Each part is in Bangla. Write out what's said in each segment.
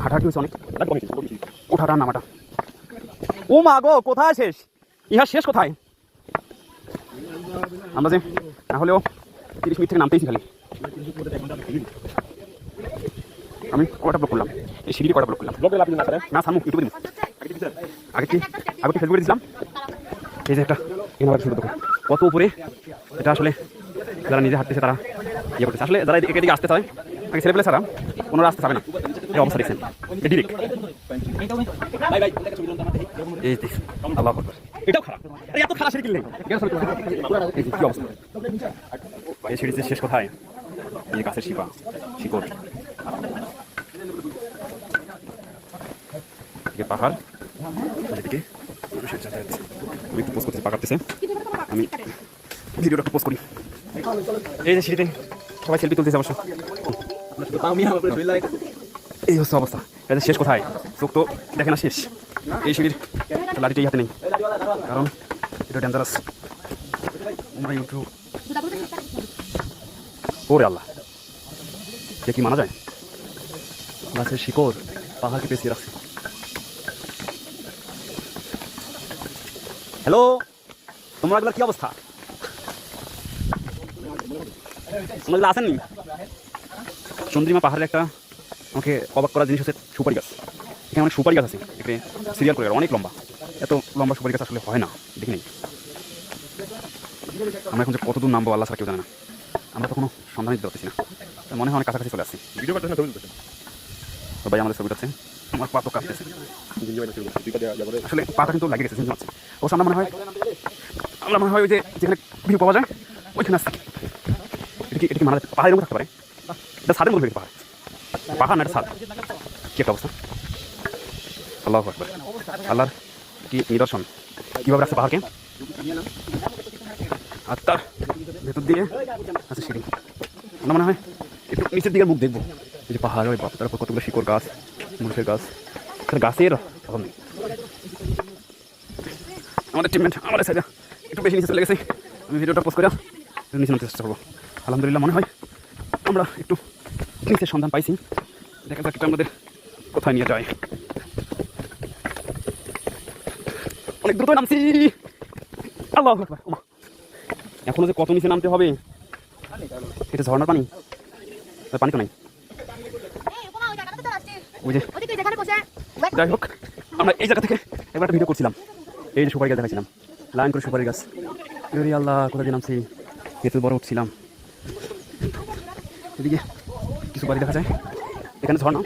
হাঁটাহাঁটি হয়েছে অনেক। ওঠাটা নামাটা, ও মা গো, কোথায় শেষ? ইহা শেষ কোথায়? আমরা যে না হলেও 30 মিনিট থেকে নামতেইছি খালি। আমি কটা ব্লক করলাম, এই সিঁড়ি কটা ব্লক করলাম না সামু ইউটিউবে দিন। আগে কি ফেসবুকে দিয়েছিলাম। এই যে একটা শুরু দেখো কত উপরে। এটা আসলে যারা নিজে হাঁটতেছে তারা ইয়ে করতেছে। আসলে যারা এদিকে দিকে আসতে চায়, আগে ছেলেপেলে ছাড়া কোনো রাস্তা যাবে না। এই অবস্থা দেখছেন, ডিরেক্ট। এই আল্লাহ আকবার, এটাও খারাপ। এত খারাপ সিঁড়ি কিনলেন কি অবস্থা? এই সিঁড়িতে শেষ কোথায়? এই গাছের শিকড়, পাহাড়, এদিকে মানুষের যাতায়াত। আমি একটু পোস্ট করতেছি, পাকাতেছে, আমি ভিডিওটা পোস্ট করি। এই যে সিঁড়িতে সবাই সেলফি তুলতেছে অবশ্য। এই হচ্ছে অবস্থা। এটা শেষ কোথায়? চোখ তো দেখে না শেষ। এই সিঁড়ির লাঠিটাই হাতে নেই, কারণ এটা ডেঞ্জারাস। আমরা ইউটিউব ওরে আল্লাহ, সে কি মানা যায়? গাছের শিকড় পাহাড়কে পেঁচিয়ে রাখছে। হ্যালো, তোমরা এগুলো কি অবস্থা? তোমরা এগুলো আসেননি? চন্দ্রিমা পাহাড়ের একটা আমাকে অবাক করার জিনিস হচ্ছে সুপারি গাছ। এখানে অনেক সুপারি গাছ আছে, এখানে সিরিয়াল করে অনেক লম্বা। এত লম্বা সুপারি গাছ আসলে হয় না, দেখি নেই। আমরা এখন যে কত দূর নামবো আল্লাহ ছাড়া কেউ জানে না। আমরা তো কোনো সন্ধান দিতে পারতেছি না, মনে হয় অনেক কাছাকাছি চলে আসছি। তো ভাই আমাদের ছবি আছে, আমার পা তো কাঁপতেছে আসলে, পাটা কিন্তু লাগিয়ে গেছে চিনতে পারছি। ও সামনে মনে হয় ওই যে যেখানে ভিউ পাওয়া যায় ওইখানে আসছে। এটা কি মারা পাহাড়ের মধ্যে থাকতে পারে? এটা ছাদের মধ্যে পাহাড় না, এটা ছাদ। কি একটা অবস্থা! আল্লাহু আকবার, আল্লাহর কি নিদর্শন, কীভাবে রাখছে পাহাড়কে। আর তার ভেতর দিয়ে আছে সিঁড়ি। আমরা মনে হয় একটু নিচের দিকে মুখ দেখবো। এই যে পাহাড়, ওই তার উপর কতগুলো শিকড় গাছ, মরিচের গাছ, গাছের প্রথম নেই। আমাদের টিমমেট আমাদের সাইডে একটু বেশি নিচে চলে গেছে। আমি ভিডিওটা পোস্ট করে নিচে নামতে চেষ্টা করবো। আলহামদুলিল্লাহ মনে হয় আমরা একটু নিচের সন্ধান পাইছি। দেখা যাক এটা আমাদের কোথায় নিয়ে যায়। অনেক দ্রুত নামছি। আল্লাহু আকবার, ওমা এখনো যে কত নিচে নামতে হবে। এটা ঝর্ণার পানি, পানি তো নাই। ওই যে যাই হোক, আমরা এই জায়গা থেকে একবার একটা ভিডিও করছিলাম। এই যে সুপারি গাছ দেখাচ্ছিলাম, লাইন করে সুপারি গাছ। আল্লাহ, কোথায় দিয়ে নামছি, এত বড় উঠছিলাম। এদিকে কিছু বাড়ি দেখা যায়, এখানে ঝর্ণা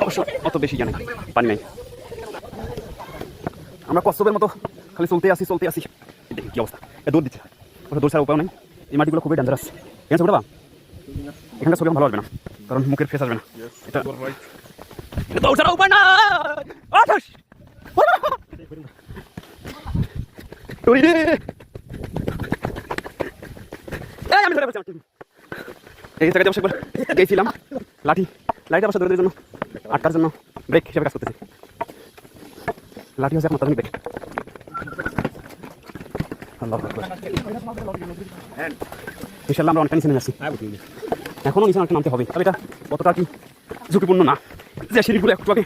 অবশ্য অত বেশি জানে, পানি নাই। আমরা কচ্ছপের মতো খালি চলতে আসি। দেখি কি অবস্থা, দৌড় দিচ্ছে, দৌড় ছাড়া উপায় নেই। এই মাটিগুলো খুবই ডেঞ্জারাস। এখানে ছবি এখানকার ছবি ভালো আসবে না, কারণ মুখের ফেস আসবে না। এটা দৌড় ছাড়া উপায় না। আমি ধরে বলছি এই জায়গায় অবশ্য গেছিলাম, লাঠিটা অবশ্য দৌড়ের জন্য আটকার জন্য ব্রেক হিসেবে কাজ করতেছি। লাঠি হচ্ছে এখন ব্রেক। ইনশাআল্লাহ আমরা অনেকটা নিচে নেমে আসছি, এখনো নিচে অনেকটা নামতে হবে। তবে এটা কতটা কি ঝুঁকিপূর্ণ না, যে সিঁড়িগুলো একটু আগে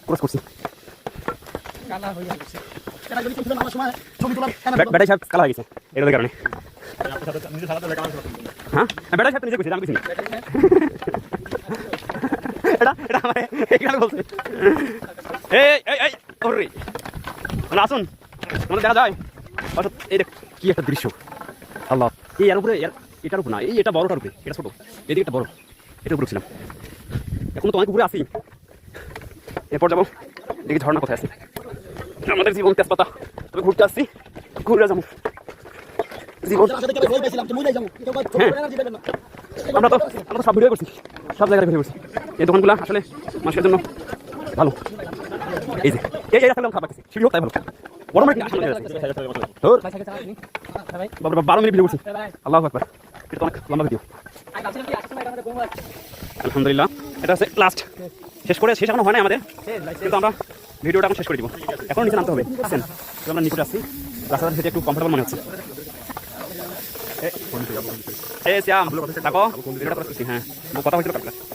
ক্রস করছি। ব্যাটারি সাহেব কালা হয়ে গেছে এটার কারণে। হ্যাঁ, ব্যাটারি সাহেব নিজে গেছে, আমি কিছু এটা আমার এখানে বলছে। আসুন আমাদের দেখা যায়। অর্থাৎ এই কি একটা দৃশ্য, আল্লাহ। এই এর উপরে, এটার উপর না, এটা বড়টার উপরে, এটা ছোট, এদিকে একটা বড়, এটার উপরে ছিলাম। এখন তো অনেক উপরে আসি। এরপর যাবো দেখি ঝর্ণা কোথায় আছে। আমাদের জীবন তেজপাতা, তবে ঘুরতে আসছি, ঘুরে যাবো জীবন। আমরা তো সব ভিডিও করছি, সব জায়গায় ভিডিও করছি। এই দোকানগুলো আসলে মানুষের জন্য ভালো। এই যে এই রাস্তাগুলো খাবার খাচ্ছি, সিঁড়ি হোক তাই ভালো। বড় মানে 12 মিনিট ভিডিও করছি। আল্লাহু আকবার, এটা অনেক লম্বা ভিডিও। আলহামদুলিল্লাহ, এটা হচ্ছে লাস্ট। শেষ এখনো হয় না আমাদের, কিন্তু আমরা ভিডিওটা এখন শেষ করে দিব। এখন নিচে নামতে হবে, বুঝছেন? আমরা নিচে আসছি, রাস্তাটা সেটা একটু কমফোর্টেবল মনে হচ্ছে। এ শ্যাম দেখো ভিডিওটা করছি হ্যাঁ কথা হয়েছিল কালকে